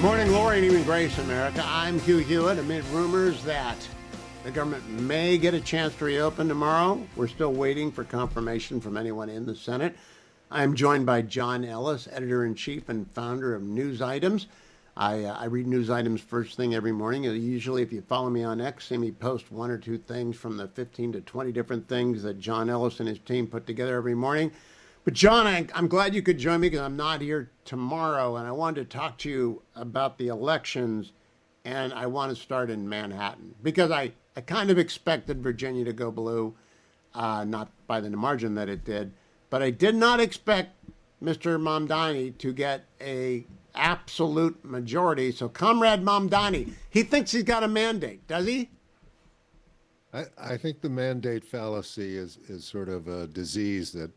Morning glory and even grace, America. I'm Hugh Hewitt. Amid rumors that the government may get a chance to reopen tomorrow, we're still waiting for confirmation from anyone in the Senate. I'm joined by John Ellis, editor-in-chief and founder of News Items. I read News Items first thing every morning. Usually, if you follow me on X, see me post one or two things from the 15 to 20 different things that John Ellis and his team put together every morning. But John, I'm glad you could join me because I'm not here tomorrow, and I wanted to talk to you about the elections, and I want to start in Manhattan because I kind of expected Virginia to go blue, not by the margin that it did, but I did not expect Mr. Mamdani to get a absolute majority. So, Comrade Mamdani, he thinks he's got a mandate, does he? I think the mandate fallacy is sort of a disease that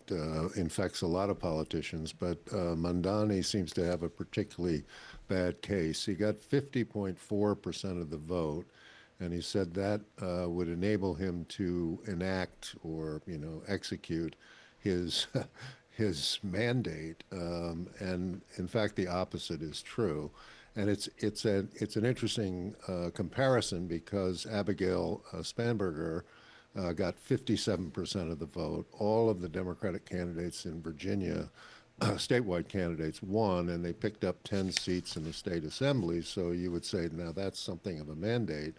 infects a lot of politicians, but Mamdani seems to have a particularly bad case. He got 50.4% of the vote, and he said that would enable him to enact or, execute his his mandate. And in fact, the opposite is true. And it's an interesting comparison because Abigail Spanberger got 57% of the vote. All of the Democratic candidates in Virginia, statewide candidates, won, and they picked up 10 seats in the state assembly. So you would say, now that's something of a mandate.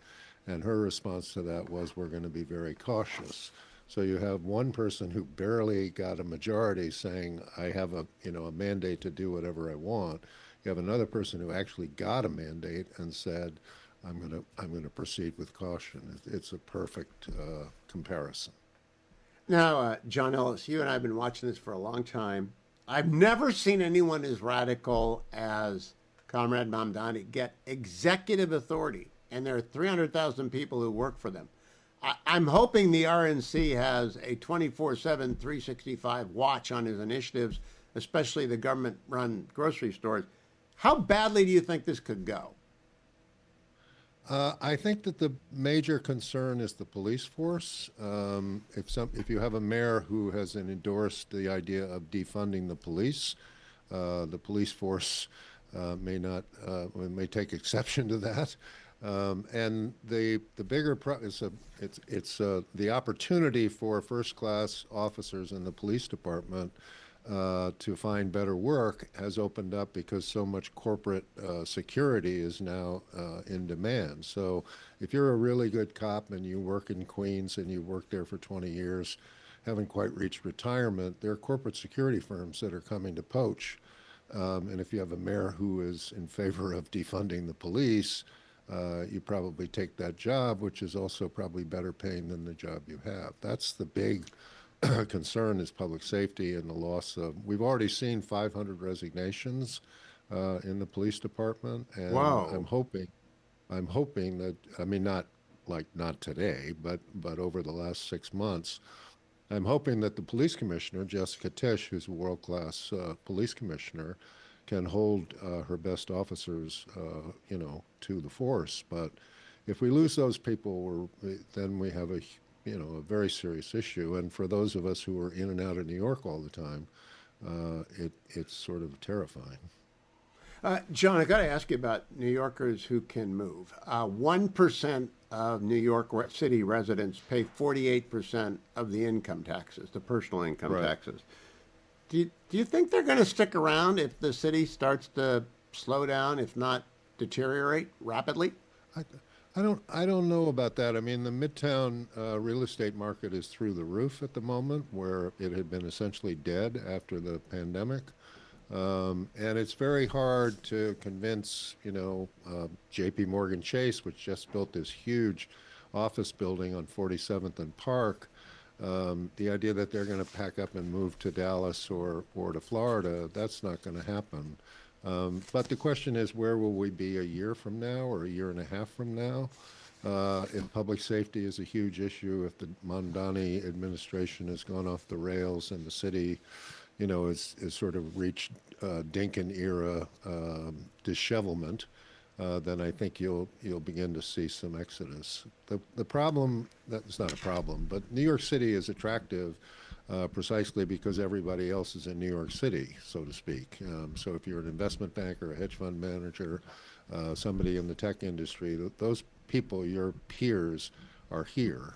And her response to that was, we're going to be very cautious. So you have one person who barely got a majority saying, I have a mandate to do whatever I want. You have another person who actually got a mandate and said, I'm going to proceed with caution. It's a perfect comparison. Now, John Ellis, you and I have been watching this for a long time. I've never seen anyone as radical as Comrade Mamdani get executive authority, and there are 300,000 people who work for them. I'm hoping the RNC has a 24/7, 365 watch on his initiatives, especially the government-run grocery stores. How badly do you think this could go? I think that the major concern is the police force. If you have a mayor who has endorsed the idea of defunding the police force may take exception to that. And the bigger it's the opportunity for first-class officers in the police department to find better work has opened up because so much corporate security is now in demand. So if you're a really good cop and you work in Queens and you work there for 20 years, haven't quite reached retirement, there are corporate security firms that are coming to poach. And if you have a mayor who is in favor of defunding the police, you probably take that job, which is also probably better paying than the job you have. That's the big concern, is public safety and the loss of. We've already seen 500 resignations in the police department, and Wow. I'm hoping that, I mean, not today, but over the last 6 months, I'm hoping that the police commissioner, Jessica Tisch, who's a world-class police commissioner, can hold her best officers, to the force. But if we lose those people, then we have a very serious issue. And for those of us who are in and out of New York all the time, it's sort of terrifying. John, I got to ask you about New Yorkers who can move. 1% of New York City residents pay 48% of the income taxes, the personal income Right. taxes. Do you think they're going to stick around if the city starts to slow down, if not deteriorate rapidly? I, I don't know about that. I mean, the Midtown real estate market is through the roof at the moment, where it had been essentially dead after the pandemic. And it's very hard to convince, J.P. Morgan Chase, which just built this huge office building on 47th and Park, the idea that they're going to pack up and move to Dallas or to Florida, that's not going to happen. But the question is, where will we be a year from now or a year and a half from now? If public safety is a huge issue, if the Mamdani administration has gone off the rails and the city, is sort of reached Dinkin era dishevelment, then I think you'll begin to see some exodus. The problem, that's not a problem, but New York City is attractive precisely because everybody else is in New York City, so to speak. So if you're an investment banker, a hedge fund manager, somebody in the tech industry, those people, your peers, are here.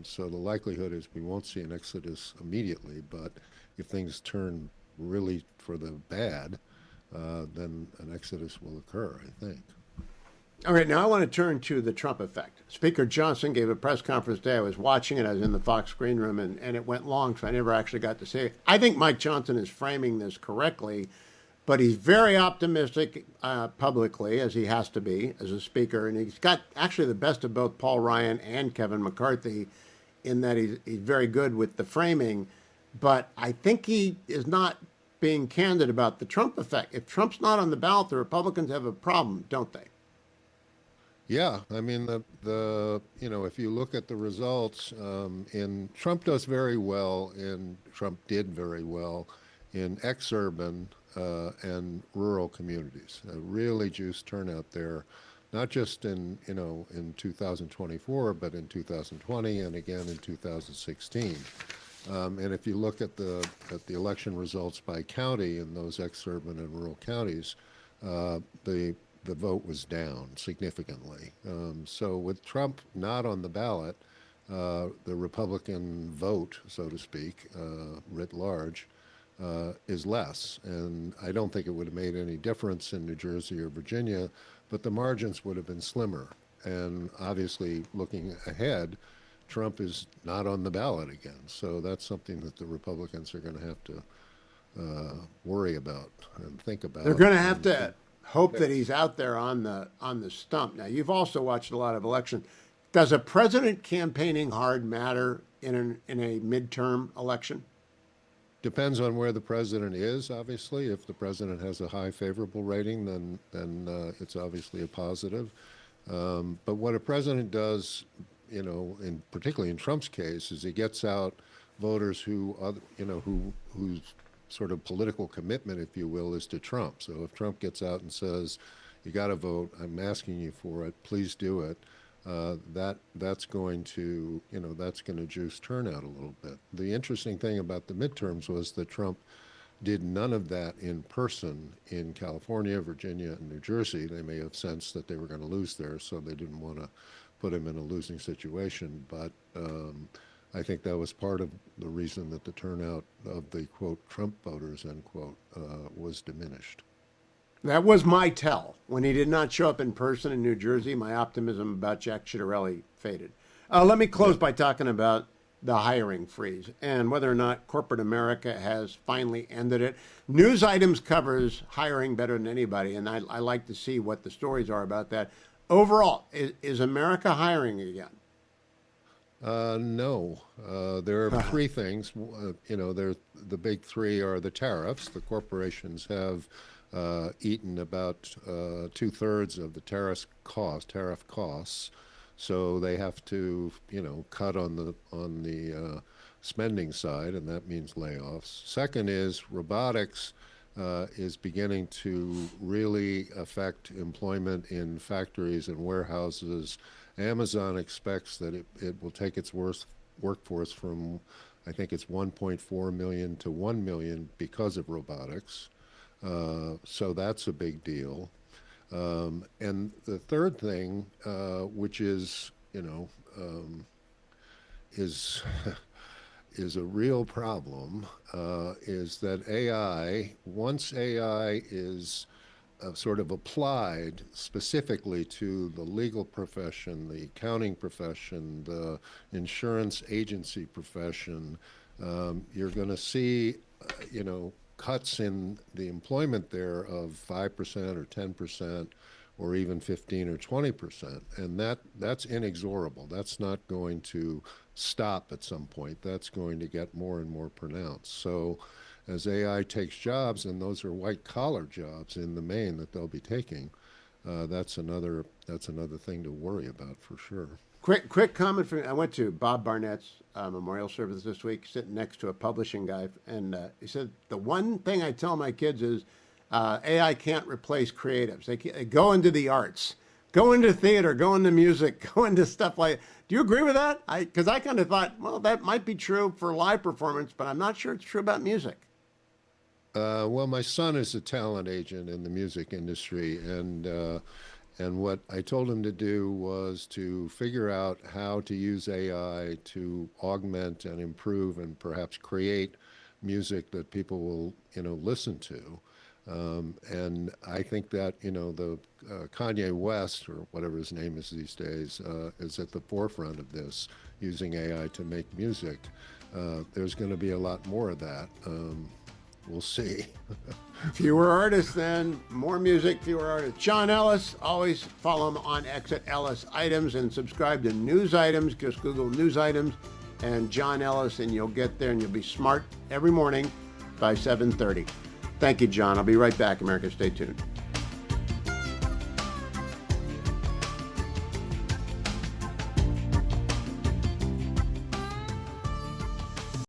So the likelihood is we won't see an exodus immediately, but if things turn really for the bad, then an exodus will occur, I think. All right, now I want to turn to the Trump effect. Speaker Johnson gave a press conference today. I was watching it. I was in the Fox screen room, and it went long, so I never actually got to say it. I think Mike Johnson is framing this correctly, but he's very optimistic publicly, as he has to be as a speaker, and he's got actually the best of both Paul Ryan and Kevin McCarthy in that he's very good with the framing, but I think he is not being candid about the Trump effect. If Trump's not on the ballot, the Republicans have a problem, don't they? Yeah, I mean if you look at the results, in Trump does very well, and Trump did very well in exurban and rural communities. A really juiced turnout there, not just in 2024, but in 2020 and again in 2016. And if you look at the election results by county in those exurban and rural counties, the vote was down significantly. So with Trump not on the ballot, the Republican vote, so to speak, writ large, is less. And I don't think it would have made any difference in New Jersey or Virginia, but the margins would have been slimmer. And obviously, looking ahead, Trump is not on the ballot again. So that's something that the Republicans are going to have to worry about and think about. They're going to have to hope that he's out there on the stump. Now, you've also watched a lot of elections. Does a president campaigning hard matter in a midterm election? Depends on where the president is, obviously. If the president has a high favorable rating, then it's obviously a positive. But what a president does, particularly in Trump's case, is he gets out voters whose sort of political commitment, if you will, is to Trump. So if Trump gets out and says, "You got to vote. I'm asking you for it. Please do it." That's going to juice turnout a little bit. The interesting thing about the midterms was that Trump did none of that in person in California, Virginia, and New Jersey. They may have sensed that they were going to lose there, so they didn't want to put him in a losing situation. But I think that was part of the reason that the turnout of the, quote, Trump voters, end quote, was diminished. That was my tell. When he did not show up in person in New Jersey, my optimism about Jack Ciattarelli faded. Let me close by talking about the hiring freeze and whether or not corporate America has finally ended it. News items covers hiring better than anybody, and I like to see what the stories are about that. Overall, is America hiring again? No. There are three things. The big three are the tariffs. The corporations have eaten about 2/3 of the tariff costs, so they have to cut on the spending side, and that means layoffs. Second is robotics is beginning to really affect employment in factories and warehouses. Amazon expects that it will take its workforce from, I think it's 1.4 million to 1 million because of robotics. So that's a big deal. And the third thing, which is is a real problem, is that once AI is sort of applied specifically to the legal profession, the accounting profession, the insurance agency profession, you're going to see, cuts in the employment there of 5% or 10% or even 15 or 20%. And that's inexorable. That's not going to stop at some point. That's going to get more and more pronounced. So as AI takes jobs, and those are white collar jobs in the main that they'll be taking, that's another thing to worry about for sure. Quick comment from I went to Bob Barnett's memorial service this week, sitting next to a publishing guy, and he said the one thing I tell my kids is AI can't replace creatives. They go into the arts, go into theater, go into music, go into stuff like. Do you agree with that? Because I kind of thought, well, that might be true for live performance, but I'm not sure it's true about music. Well, my son is a talent agent in the music industry, and what I told him to do was to figure out how to use AI to augment and improve and perhaps create music that people will, listen to. And I think that, the Kanye West, or whatever his name is these days, is at the forefront of this, using AI to make music. There's going to be a lot more of that. We'll see. Fewer artists, then more music, fewer artists. John Ellis, always follow him on X at Ellis Items and subscribe to News Items. Just Google News Items and John Ellis, and you'll get there, and you'll be smart every morning by 7:30. Thank you, John. I'll be right back, America. Stay tuned.